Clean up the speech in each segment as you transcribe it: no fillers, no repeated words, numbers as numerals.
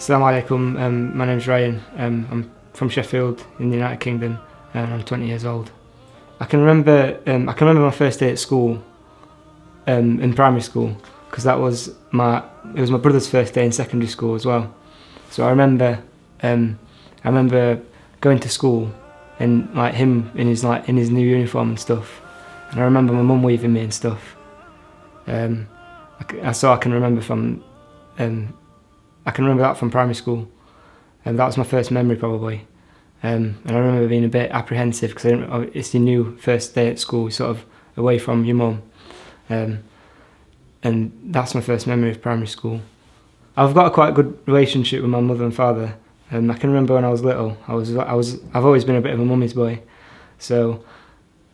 Assalamu alaikum, my name's Ryan. I'm from Sheffield in the United Kingdom and I'm 20 years old. I can remember my first day at school, in primary school, because it was my brother's first day in secondary school as well. So I remember going to school and like him in his new uniform and stuff. And I remember my mum weaving me and stuff. I can remember that from primary school, and that was my first memory probably. And I remember being a bit apprehensive because it's your new first day at school, sort of away from your mum, and that's my first memory of primary school. I've got quite a good relationship with my mother and father. I can remember when I was little, I've always been a bit of a mummy's boy, so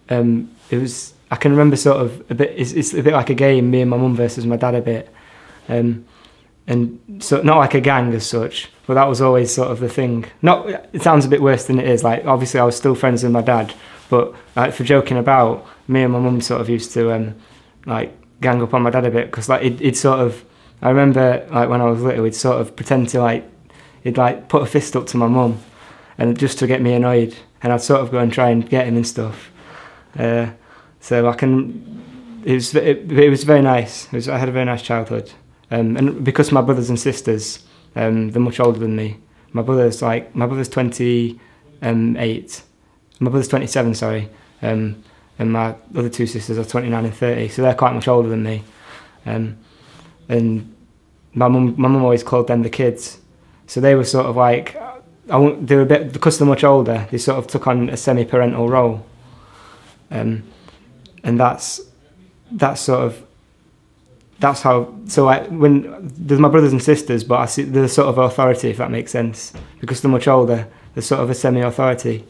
I can remember sort of a bit. It's a bit like a game, me and my mum versus my dad a bit. And so not like a gang as such, but that was always sort of the thing. It sounds a bit worse than it is. Like obviously I was still friends with my dad, but like for joking about, me and my mum sort of used to like gang up on my dad a bit, because like he'd sort of, I remember like when I was little, he'd sort of pretend to he'd like put a fist up to my mum, and just to get me annoyed, and I'd sort of go and try and get him and stuff. So it was very nice. I had a very nice childhood. And because my brothers and sisters, they're much older than me. My brother's 28, my brother's 27, sorry, and my other two sisters are 29 and 30, so they're quite much older than me. And my mum always called them the kids, so they were sort of like, they were a bit, because they're much older, they sort of took on a semi-parental role, and that's how, so like when there's my brothers and sisters, but I see they're sort of authority, if that makes sense, because they're much older, they're sort of a semi-authority.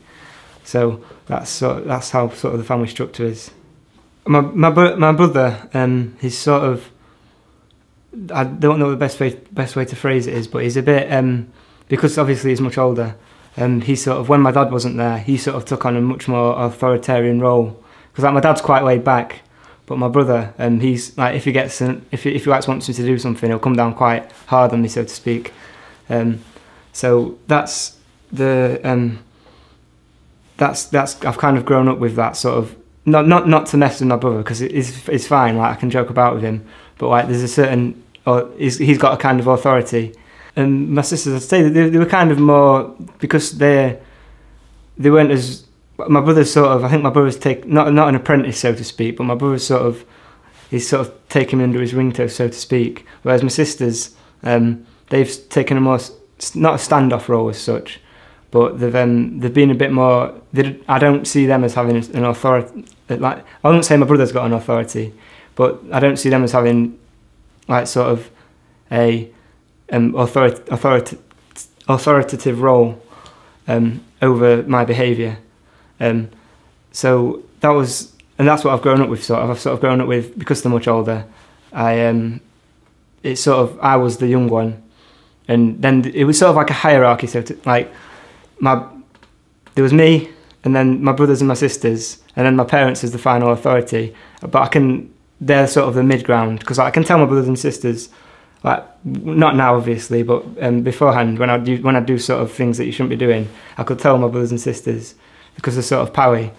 So that's how sort of the family structure is. My brother, he's sort of, I don't know the best way to phrase it is, but he's a bit, because obviously he's much older, he sort of, when my dad wasn't there, he sort of took on a much more authoritarian role, because like my dad's quite laid back. But my brother, he's like, if he wants me to do something, he'll come down quite hard on me, so to speak. So that's I've kind of grown up with that sort of, not to mess with my brother, because it's fine. Like I can joke about with him, but like there's a certain, he's got a kind of authority. And my sisters, I'd say that they were kind of more, because they weren't as. My brother's sort of, I think my brother's not an apprentice, so to speak, but my brother's he's sort of taken me under his wing, so to speak. Whereas my sisters, they've taken a more, not a standoff role as such, but they've been a bit more, I don't see them as having an authority, like, I wouldn't say my brother's got an authority, but I don't see them as having like sort of a authoritative role over my behaviour. So that's what I've grown up with. I've sort of grown up with, because they're much older. I was the young one, and then it was sort of like a hierarchy. So there was me, and then my brothers and my sisters, and then my parents as the final authority. But they're sort of the mid ground, because I can tell my brothers and sisters, like not now obviously, but beforehand when I do sort of things that you shouldn't be doing, I could tell my brothers and sisters, because they're sort of powy,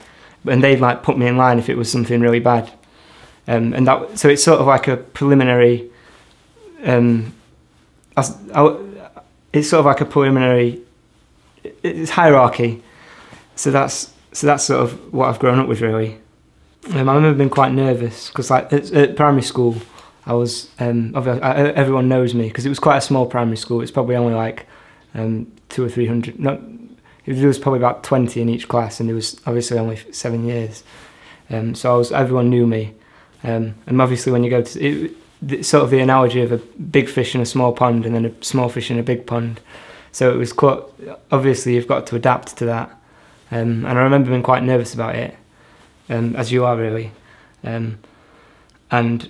and they'd like put me in line if it was something really bad, so it's sort of like a preliminary. It's sort of like a preliminary. It's hierarchy, so that's sort of what I've grown up with really. I remember being quite nervous because like at primary school, I was everyone knows me because it was quite a small primary school. It's probably only like 200 or 300. There was probably about 20 in each class, and there was obviously only 7 years. So everyone knew me. And obviously when you go to, it's sort of the analogy of a big fish in a small pond and then a small fish in a big pond. So it was quite, obviously you've got to adapt to that. And I remember being quite nervous about it, as you are really. And on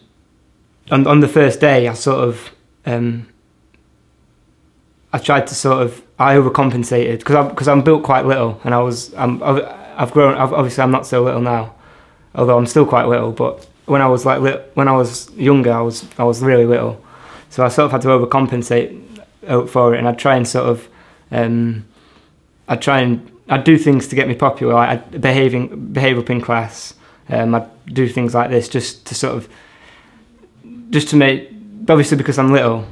the first day, I sort of, I tried to sort of, I overcompensated because I'm built quite little, and I've grown. Obviously, I'm not so little now, although I'm still quite little. But when I was younger, I was really little, so I sort of had to overcompensate for it, and I'd try and sort of, I'd do things to get me popular. Like I'd behave up in class. I'd do things like this just to make, obviously because I'm little,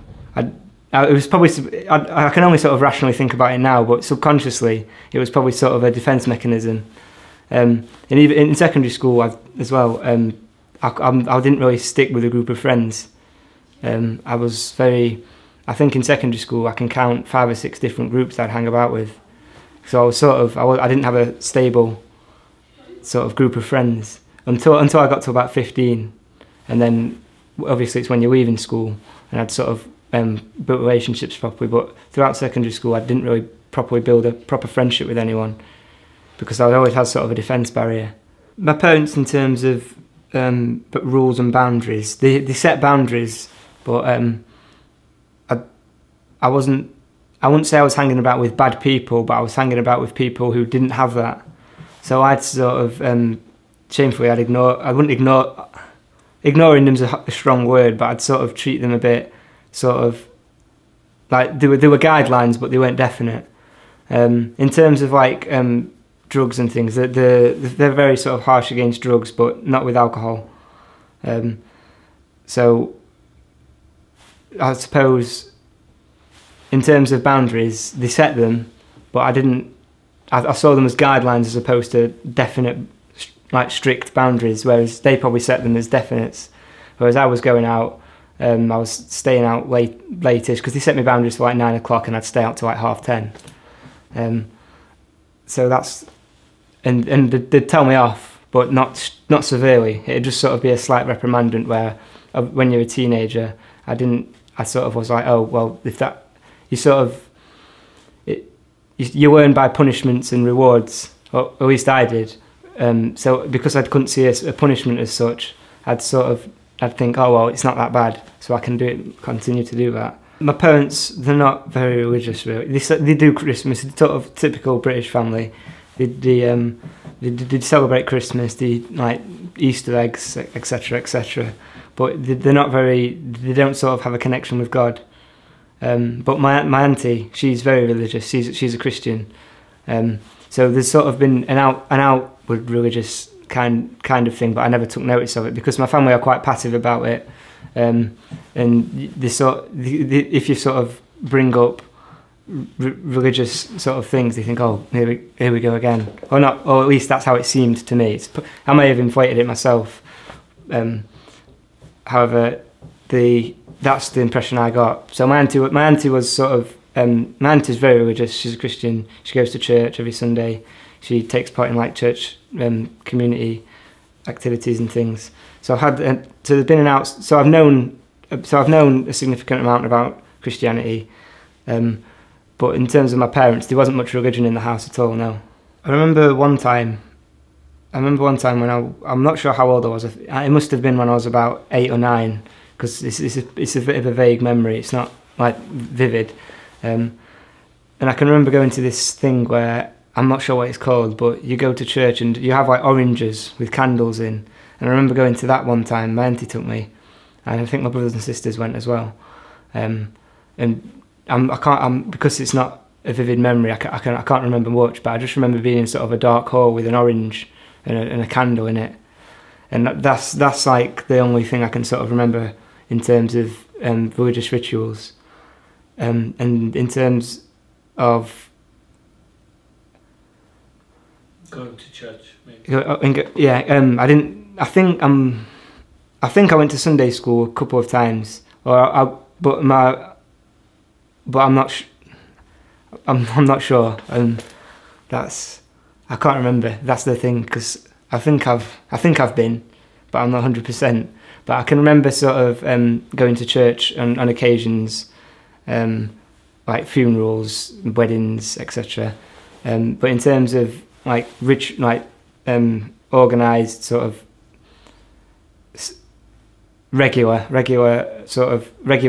it was probably, I can only sort of rationally think about it now, but subconsciously it was probably sort of a defence mechanism. And even in secondary school as well, I didn't really stick with a group of friends. I think in secondary school I can count 5 or 6 different groups I'd hang about with. So I was I didn't have a stable sort of group of friends until I got to about 15, and then obviously it's when you're leaving school, and I'd sort of built relationships properly. But throughout secondary school I didn't really properly build a proper friendship with anyone, because I always had sort of a defence barrier. My parents, in terms of rules and boundaries, they set boundaries, but I wouldn't say I was hanging about with bad people, but I was hanging about with people who didn't have that. So I'd sort of, shamefully, ignoring them's a strong word, but I'd sort of treat them a bit, sort of, like they were guidelines, but they weren't definite. In terms of like drugs and things, they're very sort of harsh against drugs, but not with alcohol. So I suppose in terms of boundaries, they set them, but I saw them as guidelines as opposed to definite, like strict boundaries, whereas they probably set them as definites. Whereas I was going out, I was staying out late-ish, because they set me boundaries for like 9 o'clock and I'd stay out till like 10:30. So that's, and they'd tell me off, but not severely. It'd just sort of be a slight reprimandment where, when you're a teenager, I sort of was like, oh, well, if that, you sort of, you learn by punishments and rewards, or at least I did. So because I couldn't see a punishment as such, I'd think, oh well, it's not that bad, so I can continue to do that. My parents, they're not very religious really. They do Christmas, sort of typical British family. They celebrate Christmas, they like Easter eggs, etc., etc. But they're not very. They don't sort of have a connection with God. But my auntie, she's very religious. She's a Christian. So there's sort of been an outward religious kind of thing, but I never took notice of it because my family are quite passive about it. And if you sort of bring up religious sort of things, they think, oh, here we go again, or not, or at least that's how it seemed to me. I may have inflated it myself. However, that's the impression I got. So my auntie was sort of, my auntie's very religious. She's a Christian. She goes to church every Sunday. She takes part in like church community activities and things. So I've had there's been an out. So I've known a significant amount about Christianity. But in terms of my parents, there wasn't much religion in the house at all. No. I remember one time when I'm not sure how old I was. It must have been when I was about 8 or 9. Because it's a bit of a vague memory, it's not like vivid. And I can remember going to this thing where, I'm not sure what it's called, but you go to church and you have like oranges with candles in. And I remember going to that one time, my auntie took me, and I think my brothers and sisters went as well. And because it's not a vivid memory, I can't remember much, but I just remember being in sort of a dark hall with an orange and a candle in it. And that's like the only thing I can sort of remember in terms of religious rituals. And in terms of going to church, maybe. Yeah, I think I went to Sunday school a couple of times, but I'm not. I'm not sure, and I can't remember. That's the thing, because I think I've been, but I'm not 100%. But I can remember sort of going to church on occasions, like funerals, weddings, etc. But in terms of like organised sort of regular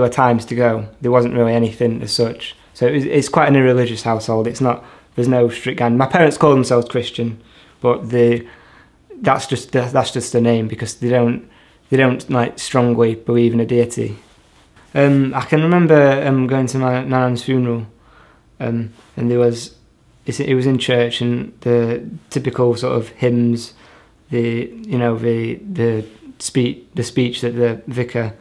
times to go, there wasn't really anything as such. So it's quite an irreligious household. There's no strict guide. My parents call themselves Christian, but that's just the name, because they don't like strongly believe in a deity. I can remember going to my nan's funeral, and it was in church, and the typical sort of hymns, the speech that the vicar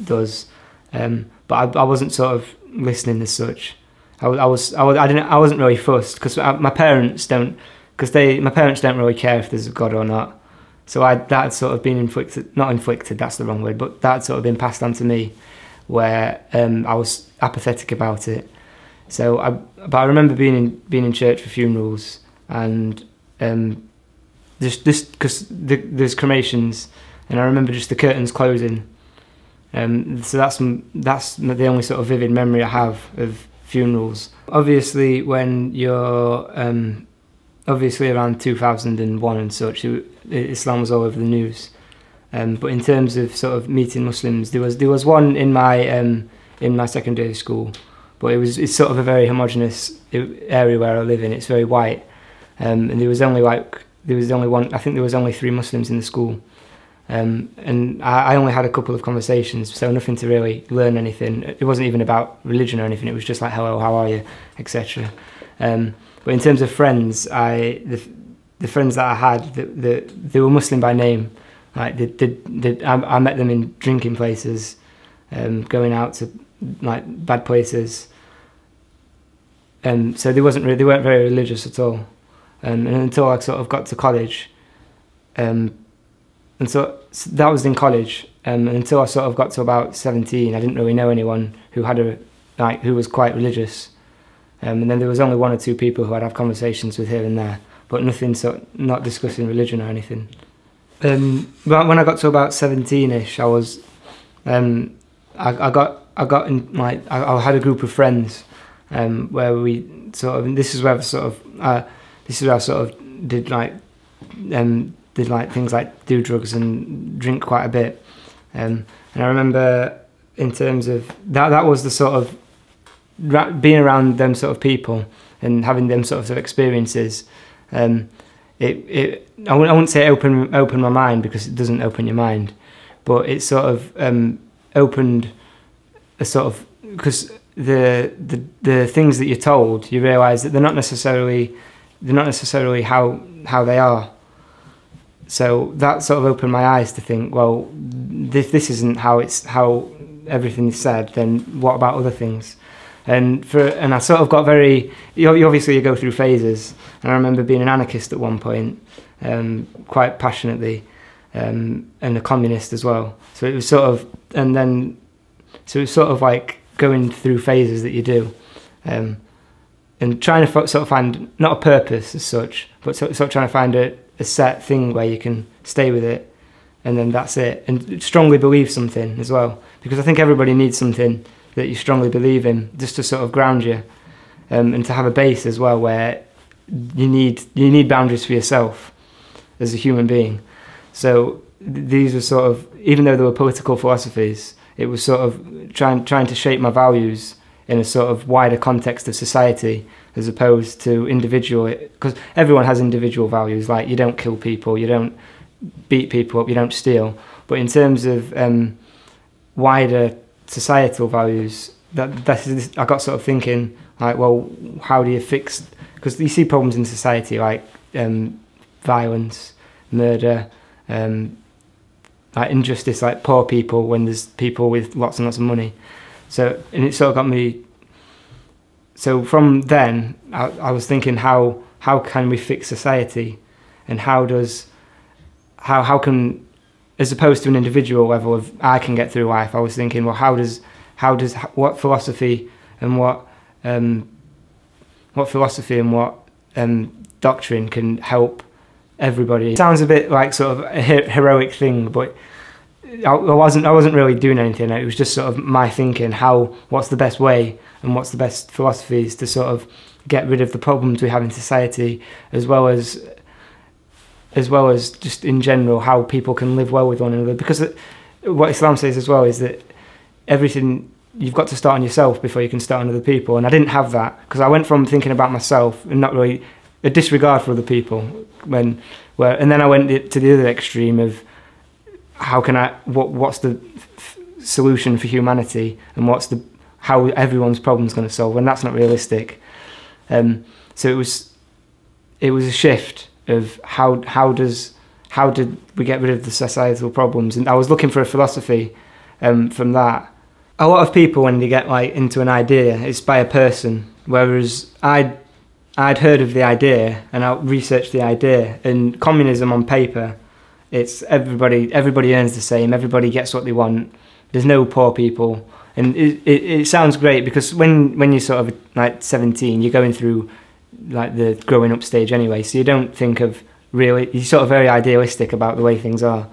does, but I wasn't sort of listening as such. I wasn't really fussed because my parents don't really care if there's a God or not. So that had sort of been not inflicted, that's the wrong word, but that had sort of been passed on to me, where I was apathetic about it. So but I remember being in church for funerals, and just because there's cremations, and I remember just the curtains closing. So that's the only sort of vivid memory I have of funerals. Obviously, when you're obviously around 2001 and such, Islam was all over the news. But in terms of sort of meeting Muslims, there was one in my secondary school, but it's sort of a very homogenous area where I live in. It's very white, and there was only one. I think there was only 3 Muslims in the school, and I only had a couple of conversations, so nothing to really learn anything. It wasn't even about religion or anything. It was just like, hello, how are you, etc. But in terms of friends, the friends that I had, they were Muslim by name. Like I met them in drinking places, going out to like bad places. So they weren't very religious at all. And until I sort of got to college, and so that was in college. And until I sort of got to about 17, I didn't really know anyone who who was quite religious. And then there was only 1 or 2 people who I'd have conversations with here and there, but not discussing religion or anything. But when I got to about 17ish, I was, I got in, like, I had a group of friends, where we sort of, this is where I sort of did things like do drugs and drink quite a bit. And I remember in terms of that was the sort of, being around them sort of people and having them sort of experiences, I wouldn't say it opened my mind, because it doesn't open your mind, but it sort of opened a sort of, because the things that you're told, you realise that they're not necessarily how they are. So that sort of opened my eyes to think, well, this isn't how everything is said. Then what about other things? And I sort of got very, obviously you go through phases, and I remember being an anarchist at one point, quite passionately, and a communist as well. So it was sort of like going through phases that you do, and trying to sort of find, not a purpose as such, but sort of trying to find a set thing where you can stay with it, and then that's it, and strongly believe something as well, because I think everybody needs something that you strongly believe in, just to sort of ground you, and to have a base as well, where you need boundaries for yourself as a human being. So these were sort of, even though they were political philosophies, it was sort of trying to shape my values in a sort of wider context of society, as opposed to individual, because everyone has individual values, like you don't kill people, you don't beat people up, you don't steal. But in terms of wider societal values, I got sort of thinking, like, well, how do you fix, because you see problems in society like violence, murder, like injustice, like poor people, when there's people with lots and lots of money. So, and it sort of got me, so from then I was thinking, how can we fix society, and how can, as opposed to an individual level of I can get through life, I was thinking, well, what philosophy and what doctrine can help everybody? It sounds a bit like sort of a heroic thing, but I wasn't really doing anything. It was just sort of my thinking, what's the best way and what's the best philosophies to sort of get rid of the problems we have in society, as well as just in general how people can live well with one another. Because what Islam says as well is that everything, you've got to start on yourself before you can start on other people. And I didn't have that, because I went from thinking about myself and not really a disregard for other people, and then I went to the other extreme of how can what's the solution for humanity and how everyone's problem's going to solve, and that's not realistic. So it was a shift of how did we get rid of the societal problems, and I was looking for a philosophy from that. A lot of people, when they get like into an idea, it's by a person, whereas I'd heard of the idea and I researched the idea. And communism on paper, it's everybody earns the same, everybody gets what they want, there's no poor people, and it sounds great because when you're sort of like 17, you're going through like the growing up stage anyway, so you don't think of really, you're sort of very idealistic about the way things are,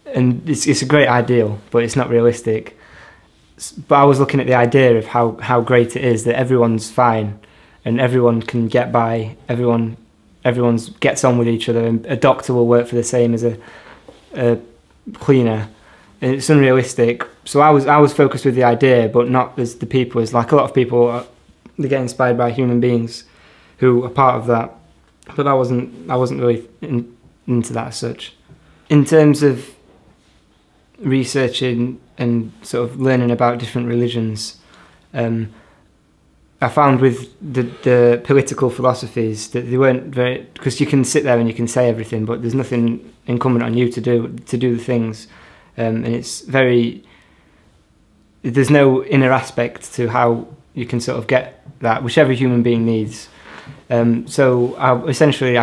and it's a great ideal, but it's not realistic. But I was looking at the idea of how great it is that everyone's fine and everyone can get by, everyone gets on with each other, and a doctor will work for the same as a cleaner. And it's unrealistic. So I was focused with the idea, but not as the people. As like a lot of people, they get inspired by human beings who are part of that. But I wasn't really into that as such. In terms of researching and sort of learning about different religions, I found with the political philosophies that they weren't very, because you can sit there and you can say everything, but there's nothing incumbent on you to do the things, and it's very, there's no inner aspect to how you can sort of get that, which every human being needs. So I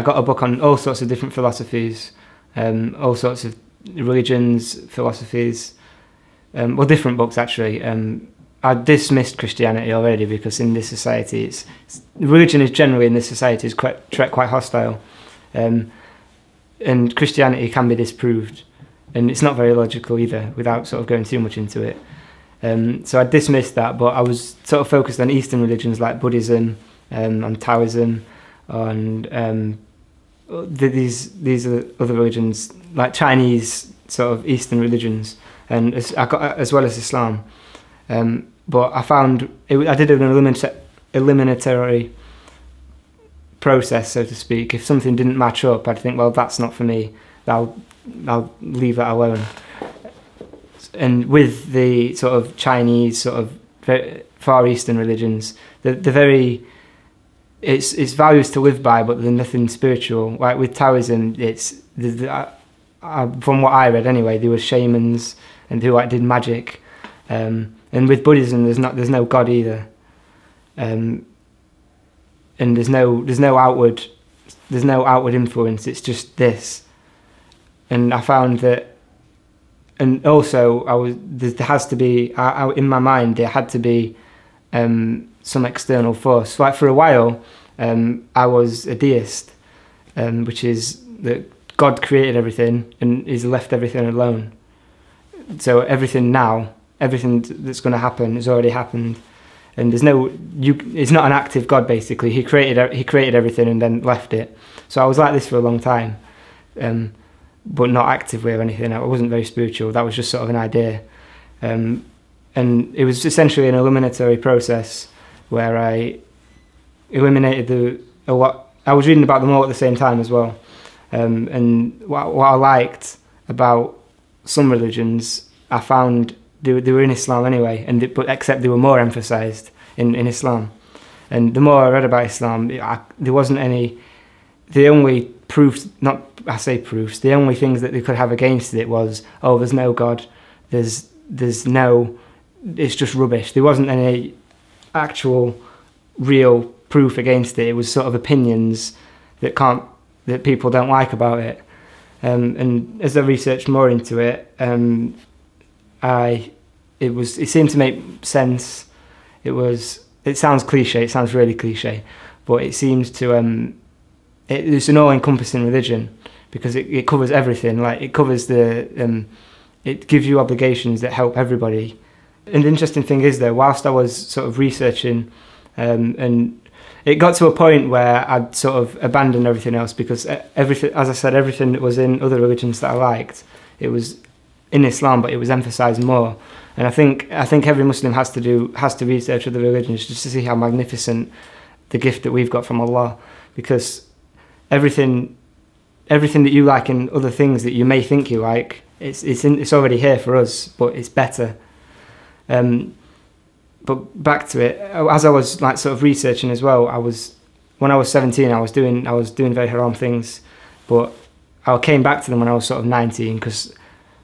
got a book on all sorts of different philosophies, all sorts of religions, philosophies, well, different books actually. I dismissed Christianity already because in this society, religion is generally in this society is quite hostile, and Christianity can be disproved, and it's not very logical either without sort of going too much into it. So I dismissed that, but I was sort of focused on Eastern religions like Buddhism, on Taoism, on these are other religions like Chinese sort of Eastern religions, and as well as Islam. But I found I did an eliminatory process, so to speak. If something didn't match up, I'd think, well, that's not for me. I'll leave that alone. And with the sort of Chinese, sort of Far Eastern religions, it's values to live by, but they're nothing spiritual. Like with Taoism, from what I read anyway, there were shamans and who did magic. And with Buddhism, there's no God either, and there's no outward influence. It's just this, and I found that, and also there has to be in my mind there had to be some external force. Like for a while, I was a deist, which is that God created everything and He's left everything alone. So everything that's going to happen has already happened, and it's not an active God basically. He created everything and then left it. So I was like this for a long time, but not actively or anything. I wasn't very spiritual. That was just sort of an idea, and it was essentially an eliminatory process where I eliminated a lot. I was reading about them all at the same time as well, and what I liked about some religions, I found they were in Islam anyway, except they were more emphasised in Islam. And the more I read about Islam, there wasn't any. The only proofs, the only things that they could have against it was, oh, there's no God, it's just rubbish. There wasn't any actual real proof against it. It was sort of opinions that people don't like about it. And as I researched more into it, it seemed to make sense. It sounds cliche, it sounds really cliche, but it seems to it's an all-encompassing religion because it covers everything. Like it covers it gives you obligations that help everybody. And the interesting thing is though, whilst I was sort of researching, and it got to a point where I'd sort of abandoned everything else because everything, as I said, everything that was in other religions that I liked, it was in Islam, but it was emphasised more. And I think every Muslim has to research other religions just to see how magnificent the gift that we've got from Allah, because everything everything that you like and other things that you may think you like, it's already here for us, but it's better. But back to it, as I was like sort of researching as well, when I was 17, I was doing very haram things, but I came back to them when I was sort of 19, because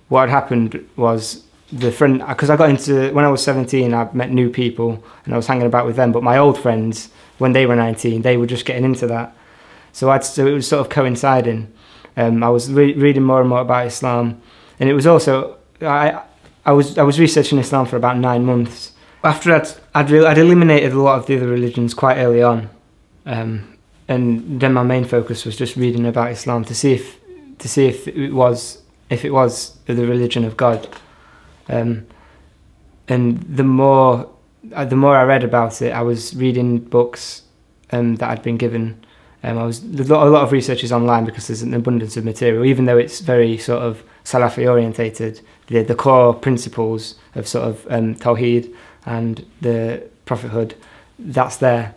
what had happened was because I got into, when I was 17, I met new people and I was hanging about with them, but my old friends, when they were 19, they were just getting into that. So it was sort of coinciding. I was reading more and more about Islam, and it was also, I was researching Islam for about 9 months. After I'd eliminated a lot of the other religions quite early on, and then my main focus was just reading about Islam to see if it was the religion of God. And the more I read about it, I was reading books that I'd been given. A lot of research is online because there's an abundance of material, even though it's very sort of Salafi orientated. The core principles of sort of Tawheed and the prophethood, that's there.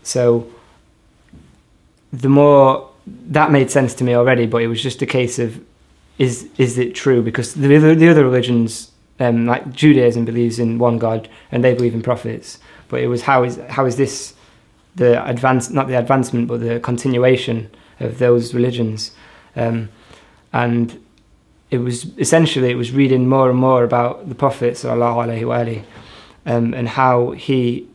So the more that made sense to me already, but it was just a case of is it true? Because the other religions, like Judaism believes in one God and they believe in prophets, but it was how is this not the advancement but the continuation of those religions, and it was reading more and more about the Prophet sallallahu alaihi wasallam, and how he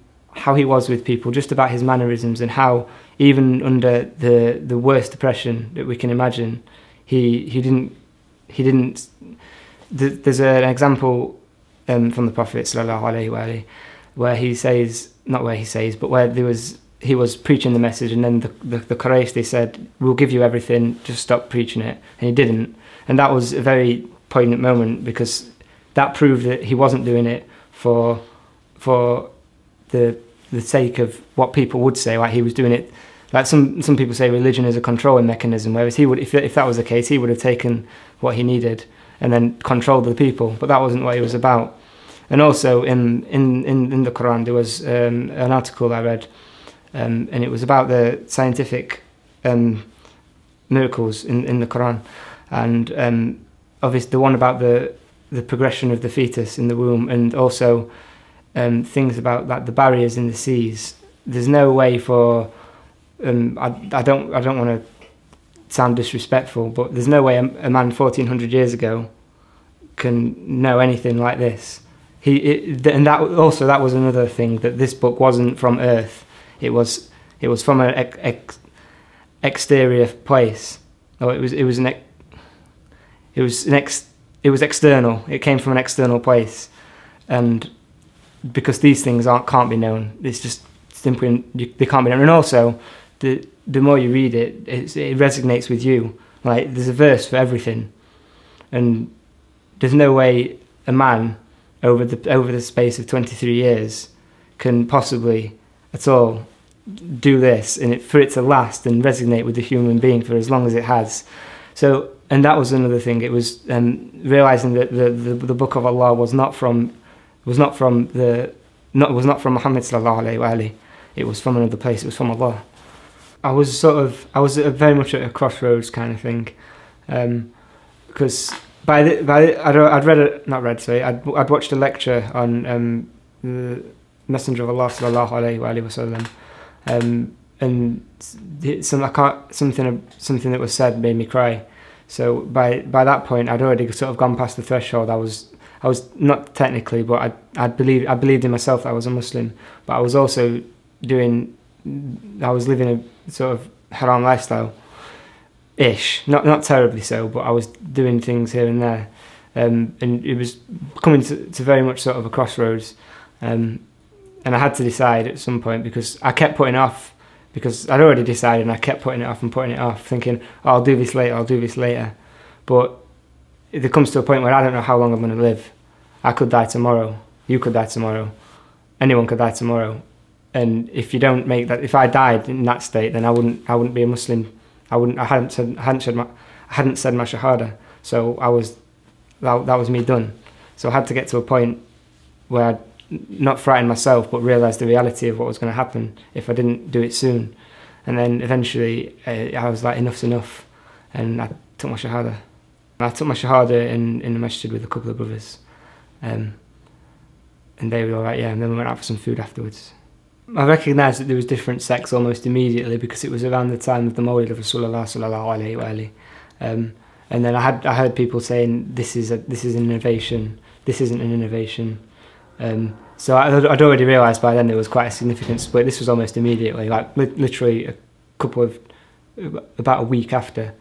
was with people, just about his mannerisms, and how even under the worst oppression that we can imagine, he didn't. There's an example from the Prophet sallallahu alaihi wasallam where he was preaching the message, and then the Quraysh, they said, "We'll give you everything, just stop preaching it," and he didn't. And that was a very poignant moment, because that proved that he wasn't doing it for the sake of what people would say. Like, he was doing it, like some people say religion is a controlling mechanism, whereas he would, if that was the case, he would have taken what he needed and then controlled the people. But that wasn't what he was about. And also in the Quran, there was an article I read, and it was about the scientific miracles in the Quran, and obviously the one about the progression of the fetus in the womb, and also things about like the barriers in the seas. There's no way for I don't want to sound disrespectful, but there's no way a man 1400 years ago can know anything like this. And that was another thing, that this book wasn't from Earth. It was from an exterior place. Or it was external. It came from an external place, and because these things can't be known, it's just simply they can't be known. And also, the more you read it, it resonates with you. Like, there's a verse for everything, and there's no way a man over the space of 23 years can possibly at all do this, and for it to last and resonate with the human being for as long as it has. So, and that was another thing. It was realizing that the book of Allah was not from Muhammad sallallahu alaihi wasallam. It was from another place. It was from Allah. I was very much at a crossroads kind of thing, because I'd watched a lecture on the Messenger of Allah sallallahu alaihi wasallam, and something that was said made me cry. So by that point, I'd already sort of gone past the threshold. I was not technically, but I believed in myself that I was a Muslim, but I was also living a sort of haram lifestyle ish, not terribly so, but I was doing things here and there, and it was coming to very much sort of a crossroads, and I had to decide at some point, because I kept putting it off, because I'd already decided, and I kept putting it off, thinking, oh, I'll do this later, but there comes to a point where I don't know how long I'm going to live. I could die tomorrow, you could die tomorrow, anyone could die tomorrow, and if you don't make that, if I died in that state, then I wouldn't be a Muslim. I hadn't said my shahada, so that was me done. So I had to get to a point where I'd not frighten myself, but realise the reality of what was going to happen if I didn't do it soon. And then eventually I was like, enough's enough. and I took my shahada. I took my shahada in the masjid with a couple of brothers, and they were all right, yeah, and then we went out for some food afterwards. I recognised that there was different sects almost immediately because it was around the time of the Mawlid of Rasulullah sallallahu alayhi wa alayhi. And then I heard people saying this is an innovation, this isn't an innovation. So I'd already realised by then there was quite a significant split. This was almost immediately, like literally about a week after.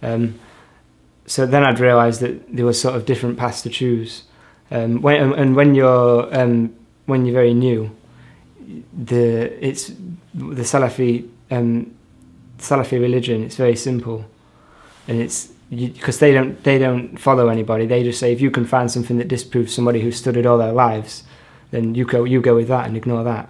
So then I'd realised that there was sort of different paths to choose. When you're very new, the Salafi religion. It's very simple, and it's because they don't follow anybody. They just say if you can find something that disproves somebody who's studied all their lives, then you go with that and ignore that.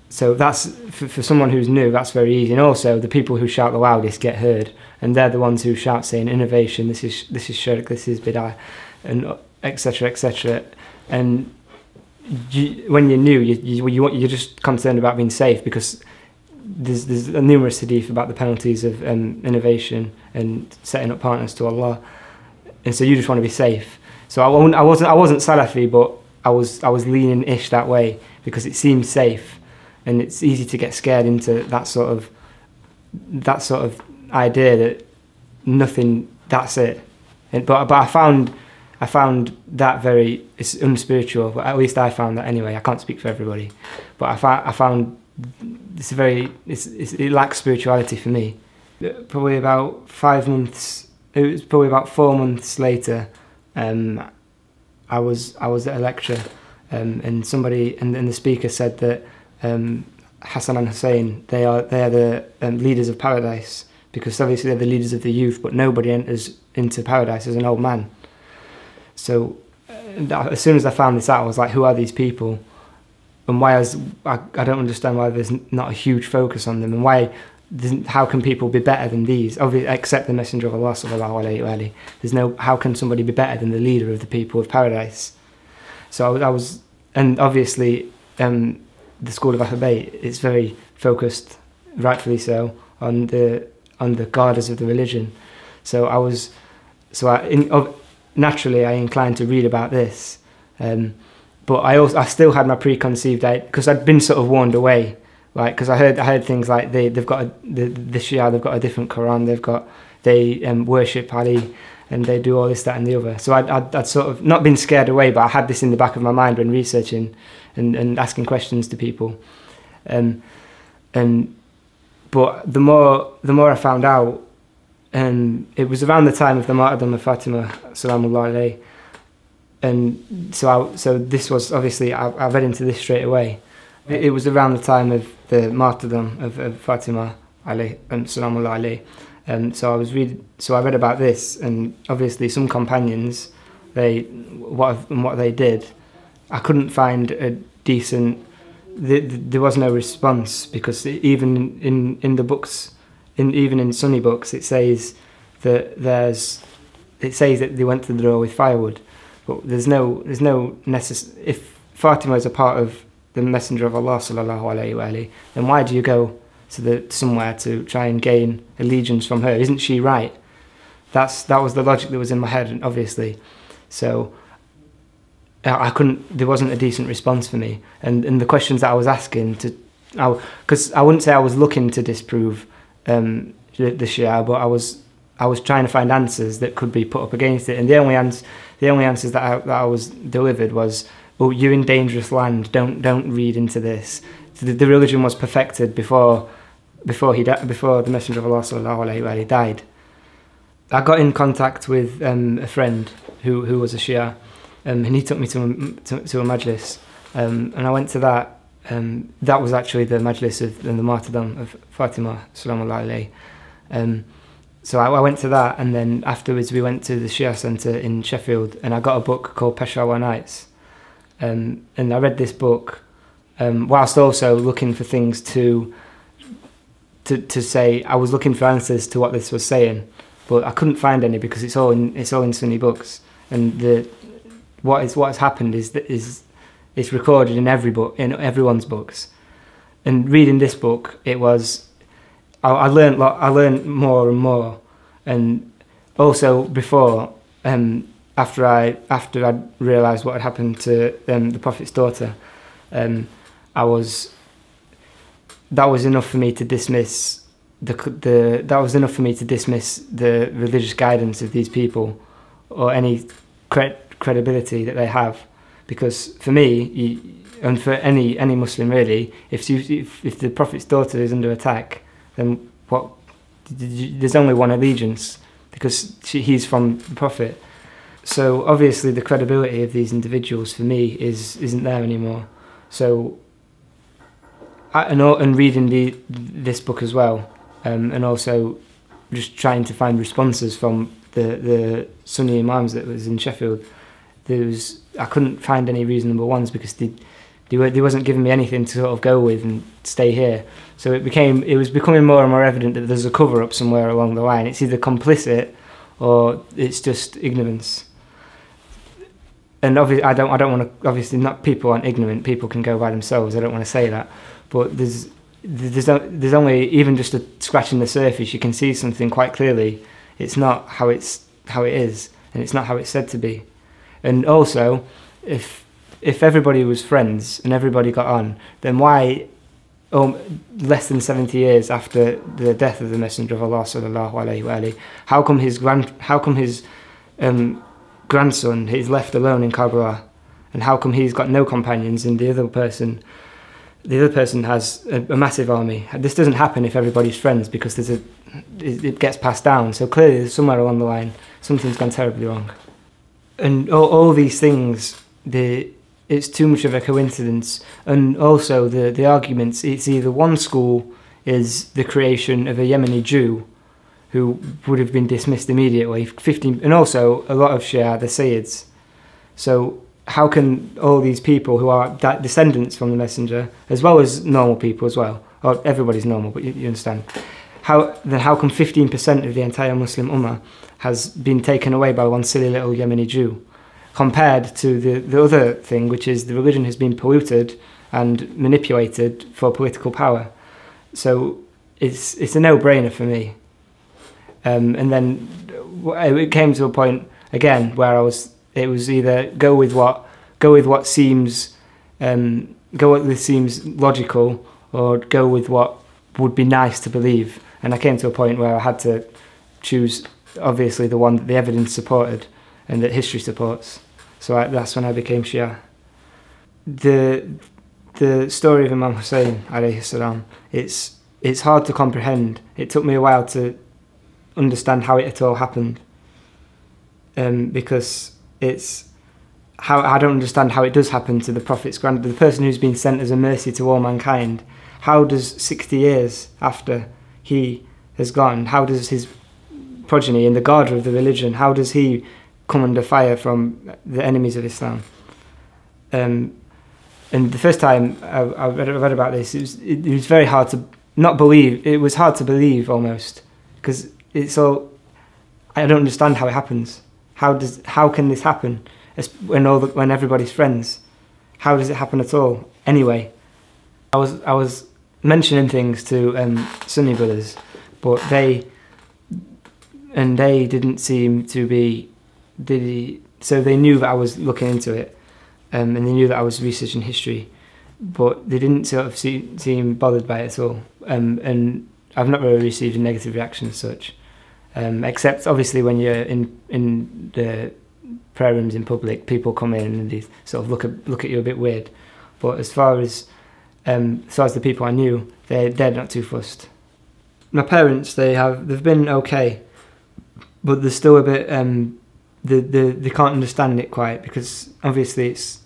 So that's for someone who's new. That's very easy. And also the people who shout the loudest get heard, and they're the ones who shout saying innovation. This is shirk. This is bid'ah, and etc. etc. And when you're new, you're just concerned about being safe because there's a numerous hadith about the penalties of innovation and setting up partners to Allah, and so you just want to be safe. So I wasn't Salafi, but I was leaning-ish that way because it seemed safe, and it's easy to get scared into that sort of idea that nothing, that's it. But I found that it's unspiritual. But at least I found that anyway. I can't speak for everybody, but I found it lacks spirituality for me. Probably about 5 months. It was probably about 4 months later. I was at a lecture, and somebody and the speaker said that Hassan and Hussein they are the leaders of paradise because obviously they're the leaders of the youth, but nobody enters into paradise as an old man. So as soon as I found this out, I was like, who are these people? And why I don't understand why there's not a huge focus on them, and how can people be better than these? Obviously, except the Messenger of Allah sallallahu alayhi wa alayhi. There's no, how can somebody be better than the leader of the people of paradise? So I was, and obviously the school of Ahlulbayt is very focused, rightfully so, on the guarders of the religion. Naturally I inclined to read about this, but I still had my preconceived idea because I'd been sort of warned away, like because I heard things like they've got the Shia, they've got a different Quran, they worship Ali, and they do all this, that, and the other. So I'd sort of not been scared away, but I had this in the back of my mind when researching and asking questions to people, but the more I found out. It was around the time of the martyrdom of Fatima, salamullah alayhi, and so this was obviously I read into this straight away. It was around the time of the martyrdom of Fatima alayhi and salamullah alayhi, and so I read about this, and obviously some companions what they did, I couldn't find a decent. There was no response because even in the books. Even in Sunni books, it says that they went to the door with firewood, but there's no if Fatima is a part of the Messenger of Allah sallallahu alayhi wa alayhi, then why do you go to somewhere to try and gain allegiance from her? Isn't she right? That was the logic that was in my head, obviously. So I couldn't. There wasn't a decent response for me, and the questions that I was asking because I wouldn't say I was looking to disprove the Shia, but I was trying to find answers that could be put up against it, and the only answers that I was delivered was, "Oh, you're in dangerous land. Don't read into this." So the religion was perfected before the Messenger of Allah sallallahu alayhi wa alayhi died. I got in contact with a friend who was a Shia, and he took me to a majlis, and I went to that. That was actually the majlis of the martyrdom of Fatima salamullah alayhi. So I went to that, and then afterwards we went to the Shia Centre in Sheffield, and I got a book called Peshawar Nights, and I read this book whilst also looking for things to say. I was looking for answers to what this was saying, but I couldn't find any because it's all in Sunni books, and what has happened is it's recorded in everyone's books. And reading this book, I learned more and more, And also before, after I'd realised what had happened to the Prophet's daughter, that was enough for me to dismiss the religious guidance of these people, or any credibility that they have. Because for me, and for any Muslim really, if the Prophet's daughter is under attack, then there's only one allegiance, because he's from the Prophet. So obviously the credibility of these individuals for me isn't there anymore. So and reading this book as well, and also just trying to find responses from the Sunni imams that was in Sheffield, I couldn't find any reasonable ones, because they wasn't giving me anything to sort of go with and stay here. So it was becoming more and more evident that there's a cover-up somewhere along the line. It's either complicit or it's just ignorance. And obviously, I don't want to. Obviously, not people aren't ignorant. People can go by themselves. I don't want to say that, but there's only, even just a scratching the surface, you can see something quite clearly. It's not how it is, and it's not how it's said to be. And also, if everybody was friends and everybody got on, then why, less than 70 years after the death of the Messenger of Allah sallallahu alaihi wasallam, how come his grandson is left alone in Karbala, and how come he's got no companions, and the other person has a massive army? This doesn't happen if everybody's friends, because it gets passed down. So clearly, somewhere along the line, something's gone terribly wrong. And all these things, it's too much of a coincidence. And also the arguments, it's either one school is the creation of a Yemeni Jew who would have been dismissed immediately, and also a lot of Shia, the Sayyids. So how can all these people who are descendants from the Messenger, as well as normal people as well, or everybody's normal, but you understand, how come 15% of the entire Muslim Ummah has been taken away by one silly little Yemeni Jew, compared to the other thing, which is the religion has been polluted and manipulated for political power? So it's a no-brainer for me. And then it came to a point again where it was either go with what seems logical, or go with what would be nice to believe. And I came to a point where I had to choose, obviously, the one that the evidence supported and that history supports. So that's when I became Shia. The story of Imam Hussein alayhi salam, it's hard to comprehend. It took me a while to understand how it all happened, because I don't understand how it does happen to the Prophet's granddad, the person who's been sent as a mercy to all mankind. How does 60 years after he has gone, how does his progeny and the guardian of the religion, how does he come under fire from the enemies of Islam? And the first time I read about this, it was very hard to not believe. It was hard to believe almost, because I don't understand how it happens. How can this happen when everybody's friends? How does it happen at all? Anyway, I was mentioning things to Sunni brothers, but they didn't seem to be. So they knew that I was looking into it, and they knew that I was researching history, but they didn't sort of seem bothered by it at all. And I've not really received a negative reaction as such, except obviously when you're in the prayer rooms in public, people come in and they sort of look at you a bit weird. But as far as the people I knew, they're not too fussed. My parents, they've been okay, but they're still a bit they can't understand it quite, because obviously it's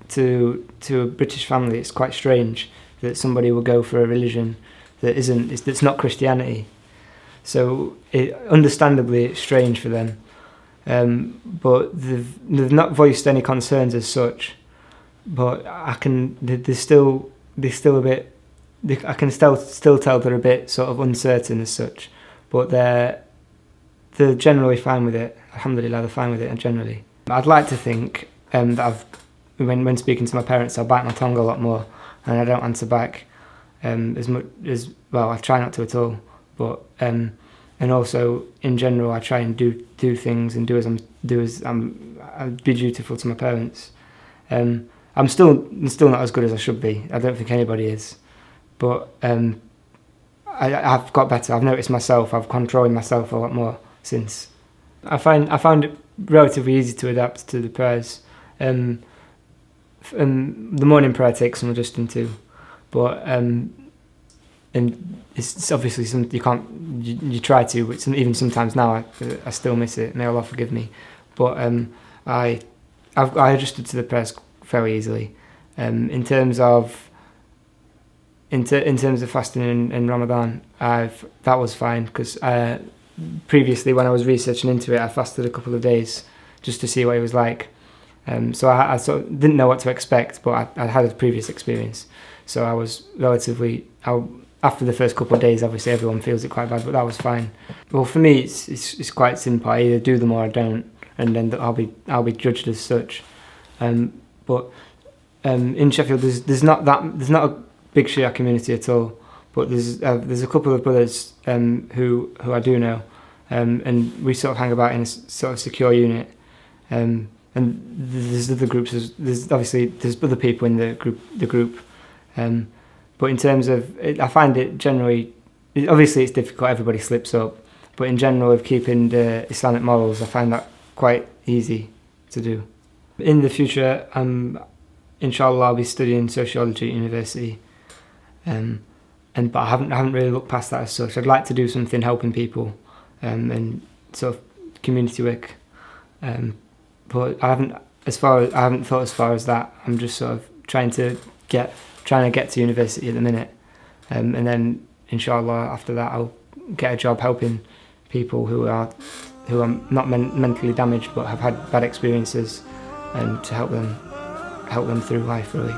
to a British family, it's quite strange that somebody will go for a religion that's not Christianity. So understandably it's strange for them, but they've not voiced any concerns as such. But they're still a bit. I can still tell they're a bit sort of uncertain as such, but they're generally fine with it. Alhamdulillah, they're fine with it, and generally. I'd like to think that when speaking to my parents, I bite my tongue a lot more, and I don't answer back as much as, well, I try not to at all. But and also in general I try and do things and I'd be dutiful to my parents. I'm still not as good as I should be. I don't think anybody is, but I've got better. I've noticed myself. I've controlled myself a lot more since. I found it relatively easy to adapt to the prayers. The morning prayer takes some adjusting to, but and it's obviously something you can't. You try to, but even sometimes now I still miss it. May Allah forgive me, but I adjusted to the prayers very easily. In terms of fasting in Ramadan, that was fine, because previously when I was researching into it, I fasted a couple of days just to see what it was like. So I sort of didn't know what to expect, but I had a previous experience, so I was relatively. After the first couple of days, obviously everyone feels it quite bad, but that was fine. Well, for me, it's quite simple. I either do them or I don't, and then I'll be judged as such. But in Sheffield, there's not a big Shia community at all. But there's a couple of brothers who I do know, and we sort of hang about in a sort of secure unit. And there's other groups. There's other people in the group. But in terms of, I find it generally, obviously it's difficult. Everybody slips up. But in general, of keeping the Islamic morals, I find that quite easy to do. In the future, inshallah, I'll be studying sociology at university, but I haven't really looked past that as such. I'd like to do something helping people, and sort of community work, but I haven't thought as far as that. I'm just sort of trying to get to university at the minute, and then inshallah after that I'll get a job helping people who are not mentally damaged but have had bad experiences, and to help them through life, really.